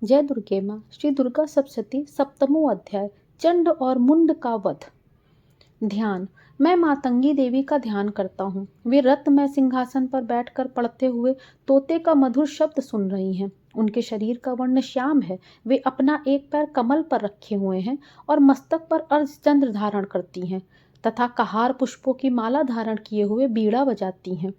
जय दुर्गे माँ। श्री दुर्गा सप्तशती सप्तमो अध्याय। चंड और मुंड का वध। ध्यान। मैं मातंगी देवी का ध्यान करता हूँ। वे रत्नमय सिंहासन पर बैठकर पढ़ते हुए तोते का मधुर शब्द सुन रही हैं। उनके शरीर का वर्ण श्याम है। वे अपना एक पैर कमल पर रखे हुए हैं और मस्तक पर अर्धचंद्र धारण करती हैं तथा कहार पुष्पों की माला धारण किए हुए बीड़ा बजाती हैं।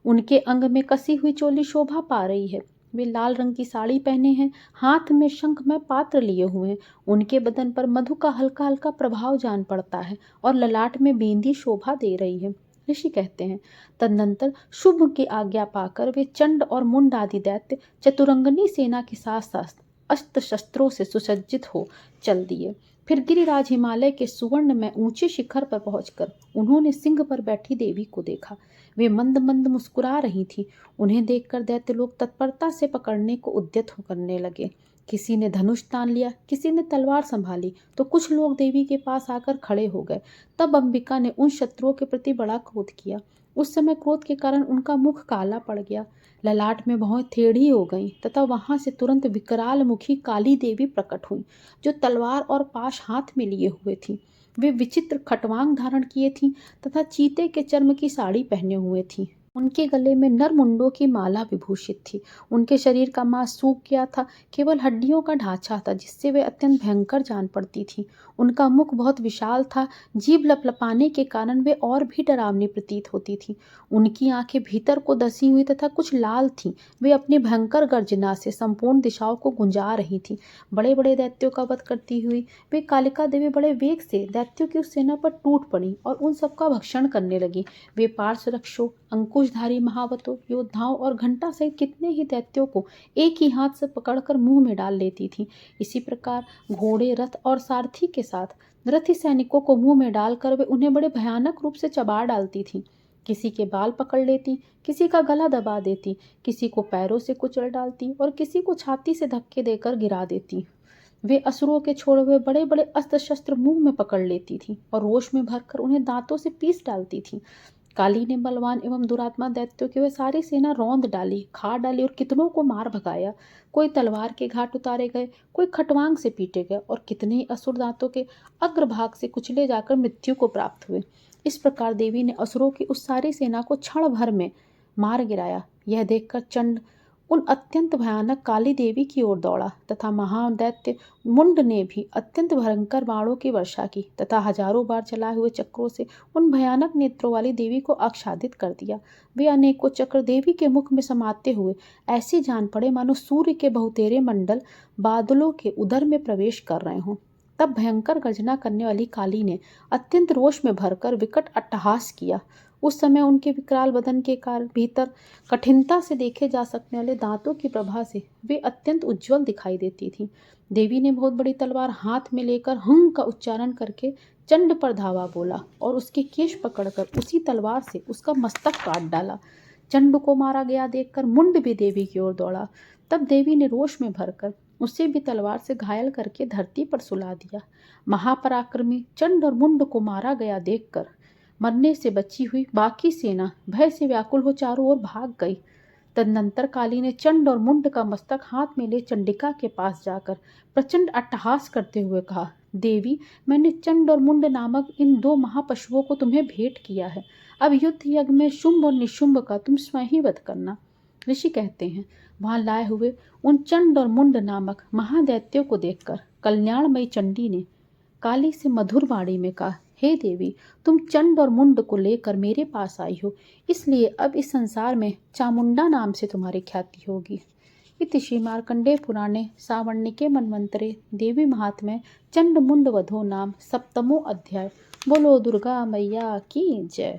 उनके अंग में कसी हुई चोली शोभा पा रही है। वे लाल रंग की साड़ी पहने हैं, हाथ में शंखमय पात्र लिए हुए हैं। उनके बदन पर मधु का हल्का हल्का प्रभाव जान पड़ता है और ललाट में बिंदी शोभा दे रही है। ऋषि कहते हैं, तदनंतर शुभ की आज्ञा पाकर वे चंड और मुंड आदि दैत्य चतुरंगनी सेना के साथ साथ अस्त्र शस्त्रों से सुसज्जित हो चल दिए। फिर गिरिराज हिमालय के सुवर्ण में ऊंचे शिखर पर पहुंचकर उन्होंने सिंह पर बैठी देवी को देखा। वे मंद मंद मुस्कुरा रही थी। उन्हें देखकर दैत्य लोग तत्परता से पकड़ने को उद्यत करने लगे। किसी ने धनुष तान लिया, किसी ने तलवार संभाली, तो कुछ लोग देवी के पास आकर खड़े हो गए। तब अंबिका ने उन शत्रुओं के प्रति बड़ा क्रोध किया। उस समय क्रोध के कारण उनका मुख काला पड़ गया, ललाट में भौं टेढ़ी हो गई तथा वहां से तुरंत विकराल मुखी काली देवी प्रकट हुई, जो तलवार और पाश हाथ में लिए हुए थी। वे विचित्र खटवांग धारण किए थी तथा चीते के चर्म की साड़ी पहने हुए थी। उनके गले में नरमुंडों की माला विभूषित थी। उनके शरीर का मांस सूख गया था, केवल हड्डियों का ढांचा था, जिससे वे अत्यंत भयंकर जान पड़ती थी। उनका मुख बहुत विशाल था, जीभ लपलपाने के कारण वे और भी डरावनी प्रतीत होती थी। उनकी आंखें भीतर को धसी हुई तथा कुछ लाल थीं। वे अपनी भयंकर गर्जना से संपूर्ण दिशाओं को गुंजा रही थी। बड़े बड़े दैत्यों का वध करती हुई वे कालिका देवी बड़े वेग से दैत्यों की उस सेना पर टूट पड़ी और उन सबका भक्षण करने लगी। वे पार्श्वरक्षों, अंकुशधारी महावतों, योद्धाओं और घंटा सहित कितने ही दैत्यों को एक ही हाथ से पकड़कर मुंह में डाल लेती थी। इसी प्रकार घोड़े, रथ और सारथी के साथ रथी सैनिकों को मुंह में डालकर वे उन्हें बड़े भयानक रूप से चबा डालती थी। किसी के बाल पकड़ लेती, किसी का गला दबा देती, किसी को पैरों से कुचल डालती और किसी को छाती से धक्के देकर गिरा देती। वे असुरों के छोड़े हुए बड़े बड़े अस्त्र शस्त्र मुंह में पकड़ लेती थी और रोष में भरकर उन्हें दांतों से पीस डालती थी। काली ने बलवान एवं दुरात्मा दैत्यों की वह सारी सेना रौंद डाली, खा डाली और कितनों को मार भगाया। कोई तलवार के घाट उतारे गए, कोई खटवांग से पीटे गए और कितने ही असुर दांतों के अग्रभाग से कुचले जाकर मृत्यु को प्राप्त हुए। इस प्रकार देवी ने असुरों की उस सारी सेना को क्षण भर में मार गिराया। यह देखकर चंड उन अत्यंत भयानक काली देवी की ओर दौड़ा तथा महादैत्य मुंड ने भी अत्यंत भयंकर बाणों की वर्षा की तथा हजारों बार चलाए हुए चक्रों से उन भयानक नेत्रों वाली देवी को आच्छादित कर दिया। वे अनेकों चक्र देवी के मुख में समाते हुए ऐसे जान पड़े मानो सूर्य के बहुतेरे मंडल बादलों के उदर में प्रवेश कर रहे हों। तब भयंकर गर्जना करने वाली काली ने अत्यंत रोष में भरकर विकट अट्टहास किया। उस समय उनके विकराल बदन के कारण भीतर कठिनता से देखे जा सकने वाले दांतों की प्रभा से वे अत्यंत उज्जवल दिखाई देती थी। देवी ने बहुत बड़ी तलवार हाथ में लेकर हंग का उच्चारण करके चंड पर धावा बोला और उसके केश पकड़कर उसी तलवार से उसका मस्तक काट डाला। चंड को मारा गया देखकर मुंड भी देवी की ओर दौड़ा। तब देवी ने रोष में भरकर उसे भी तलवार से घायल करके धरती पर सुला दिया। महापराक्रमी चंड और मुंड को मारा गया देखकर मरने से बची हुई बाकी सेना भय से व्याकुल हो चारों ओर भाग गई। तदनंतर काली ने चंड और मुंड का मस्तक हाथ में ले चंडिका के पास जाकर प्रचंड अट्टहास करते हुए कहा, देवी, मैंने चंड और मुंड नामक इन दो महापशुओं को तुम्हें भेंट किया है। अब युद्ध यज्ञ में शुंभ और निशुंभ का तुम स्वयं ही वध करना। ऋषि कहते हैं, वहां लाए हुए उन चंड और मुंड नामक महादैत्यों को देखकर कल्याणमयी चंडी ने काली से मधुर वाणी में कहा, हे देवी, तुम चंड और मुंड को लेकर मेरे पास आई हो, इसलिए अब इस संसार में चामुंडा नाम से तुम्हारी ख्याति होगी। इति श्री मार्कंडेय पुराणे सावर्णिके मन्वंतरे देवी महात्म्ये चंड मुंड वधो नाम सप्तमो अध्याय। बोलो दुर्गा मैया की जय।